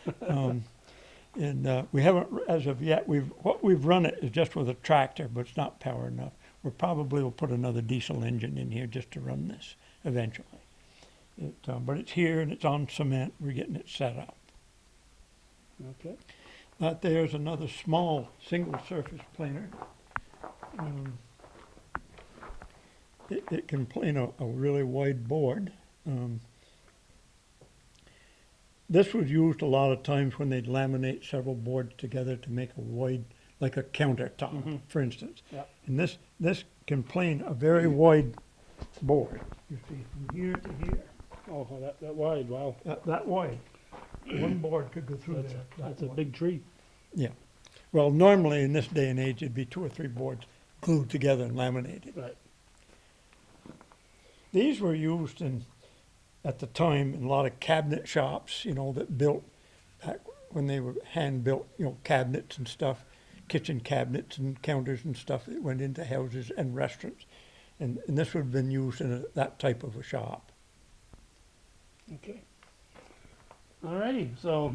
And we haven't, as of yet, what we've run it is just with a tractor, but it's not power enough. We probably will put another diesel engine in here just to run this eventually. But it's here and it's on cement. We're getting it set up. Okay. That there's another small single surface planer. It can plane a really wide board. This was used a lot of times when they'd laminate several boards together to make a wide, like a countertop, for instance. Yep. And this can plane a very wide board. You see, from here to here. Oh, that wide, wow. That wide. One board could go through there. That's a big tree. Yeah. Well, normally in this day and age, it'd be 2 or 3 boards glued together and laminated. Right. These were used at the time in a lot of cabinet shops, that built back when they were hand built, cabinets and stuff, kitchen cabinets and counters and stuff that went into houses and restaurants. And this would have been used in that type of a shop. Okay. All righty, so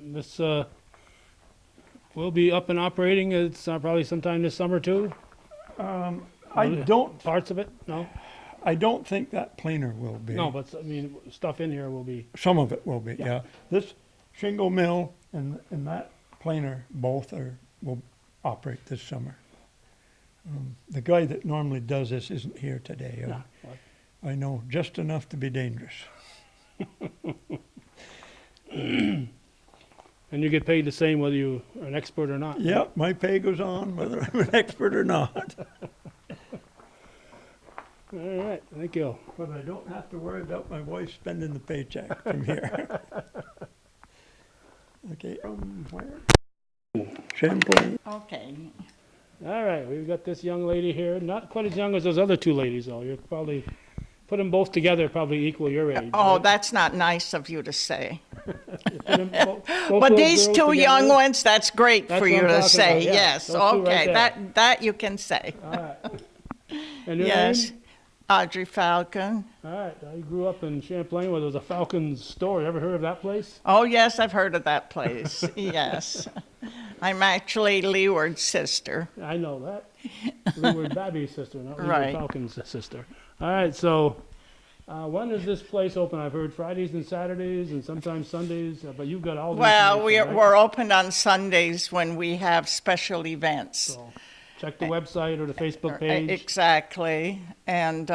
this will be up and operating. It's probably sometime this summer too. Parts of it. No. I don't think that planer will be. No, but I mean, stuff in here will be. Some of it will be. Yeah. This Shingle Mill and that planer both will operate this summer. The guy that normally does this isn't here today. I know just enough to be dangerous. And you get paid the same whether you are an expert or not. Yep, my pay goes on whether I'm an expert or not. All right, thank you. But I don't have to worry about my wife spending the paycheck from here. Okay, from where? Champlain. Okay. All right, we've got this young lady here, not quite as young as those other two ladies, though. You're probably, put them both together, probably equal your age. Oh, right? that's not nice of you to say. Both But those these girls two together? young ones, that's great That's for what you I'm to talking say. about, yeah. Yes, Those two right okay, there. that you can say. All right. And your Yes, name? Audrey Falcon. All right, I grew up in Champlain where there was a Falcon's store. You ever heard of that place? Oh, yes, I've heard of that place. Yes. I'm actually Leeward's sister. I know that. Leeward Babbie's sister, not Leeward Right. Falcon's sister. All right, so when is this place open? I've heard Fridays and Saturdays and sometimes Sundays, but you've got all the Well, information, right? we're open on Sundays when we have special events. So check the website or the Facebook page. Exactly. And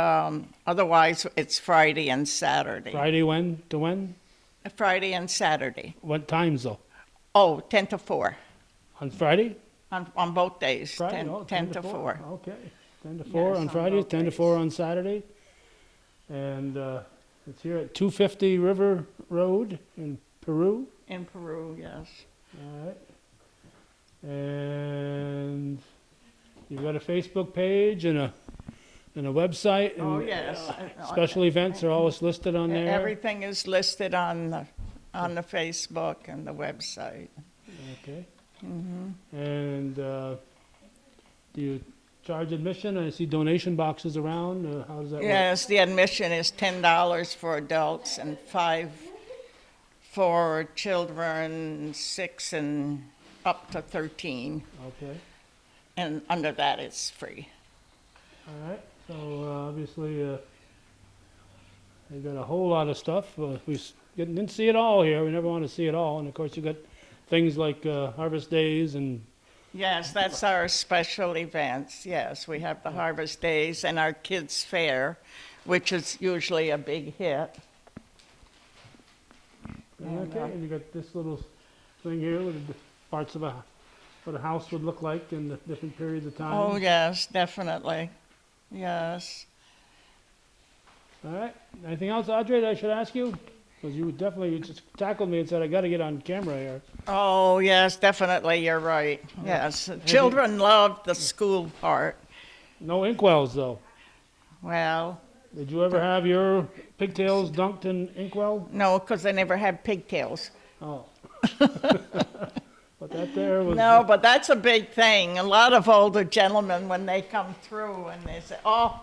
otherwise, it's Friday and Saturday. Friday when to when? Friday and Saturday. What times though? Oh, 10 to 4. On Friday? On both days, Friday? 10, Oh, 10 to 4. Okay. 10 to 4 Yes, on on Friday, both 10 to days. 4 on Saturday. And it's here at 250 River Road in Peru. In Peru, yes. All right. And you've got a Facebook page and a website. Oh, and, yes. Special events are always listed on there. Everything is listed on the Facebook and the website. Okay. Mm-hmm. And do you charge admission? I see donation boxes around. How does that work? Yes, the admission is $10 for adults and $5 for children 6 and up to 13. Okay. And under that, it's free. All right. So obviously, you've got a whole lot of stuff. Didn't see it all here. We never want to see it all. And of course, you got things like Harvest Days and. Yes, that's our special events. Yes, we have the Harvest Days and our Kids Fair, which is usually a big hit. Okay, and you got this little thing here with the parts of what a house would look like in the different periods of time. Oh, yes, definitely. Yes. All right. Anything else, Audrey, that I should ask you? Because you just tackled me and said, I got to get on camera here. Oh, yes, definitely. You're right. Yes. Children love the school part. No inkwells, though. Well. Did you ever have your pigtails dunked in inkwell? No, because they never had pigtails. Oh. But that there was. No, but that's a big thing. A lot of older gentlemen, when they come through and they say, oh,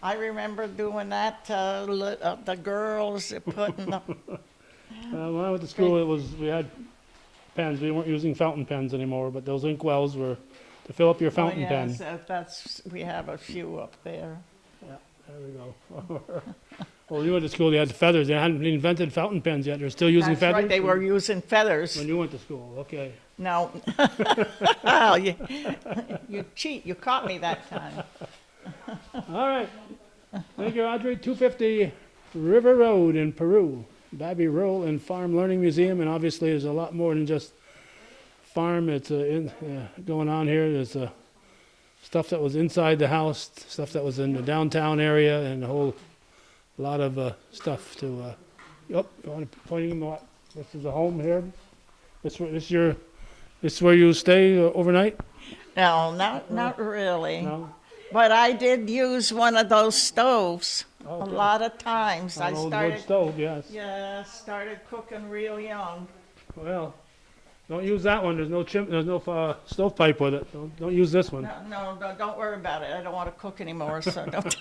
I remember doing that, the girls putting the... When I went to school, we had pens. We weren't using fountain pens anymore, but those inkwells were to fill up your fountain pen. Yes, we have a few up there. Yeah, there we go. Well, you went to school, they had the feathers. They hadn't invented fountain pens yet. They're still using That's feathers? right, they were using feathers. When you went to school, okay. No. Well, you cheat. You caught me that time. All right. Thank you, Audrey. 250 River Road in Peru. Babbie Rural and Farm Learning Museum. And obviously there's a lot more than just farm. It's going on here. There's stuff that was inside the house, stuff that was in the downtown area, and a whole lot of stuff to... you want to point him what? This is a home here? This is where you stay overnight? No, not really. No? But I did use one of those stoves a Okay. lot of times. An old wood stove, yes. Yeah, started cooking real young. Well, don't use that one. There's no stovepipe with it. Don't use this one. No, don't worry about it. I don't want to cook anymore, so don't.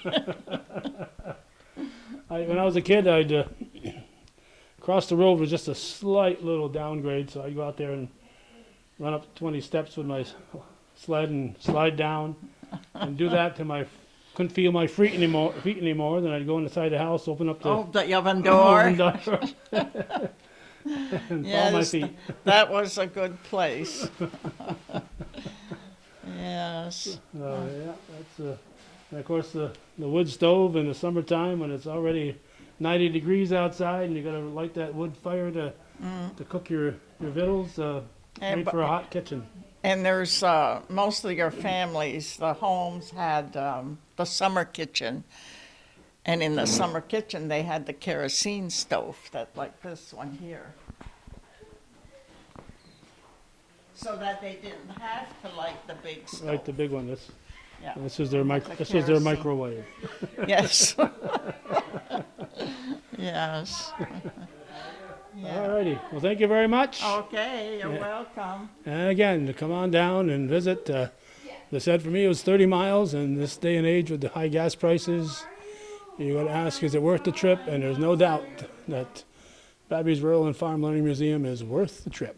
When I was a kid, I'd cross the road was just a slight little downgrade, so I'd go out there and run up 20 steps with my sled and slide down, and do that till I couldn't feel my feet anymore. Then I'd go inside the house, open up the The oven door. and fall my feet. That was a good place. Yes. Yeah, that's and of course the wood stove in the summertime when it's already 90 degrees outside and you got to light that wood fire to cook your victuals. Made for a hot kitchen. And there's most of your families, the homes had the summer kitchen. And in the summer kitchen, they had the kerosene stove, like this one here. So that they didn't have to light the big stove. Right, the big one. Yeah. This is their This is their microwave. Yes. Yes. Yeah. Alrighty. Well, thank you very much. Okay, you're welcome. And again, to come on down and visit. They said for me it was 30 miles, and this day and age with the high gas prices, you got to ask, is it worth the trip? And there's no doubt that Babbie's Rural and Farm Learning Museum is worth the trip.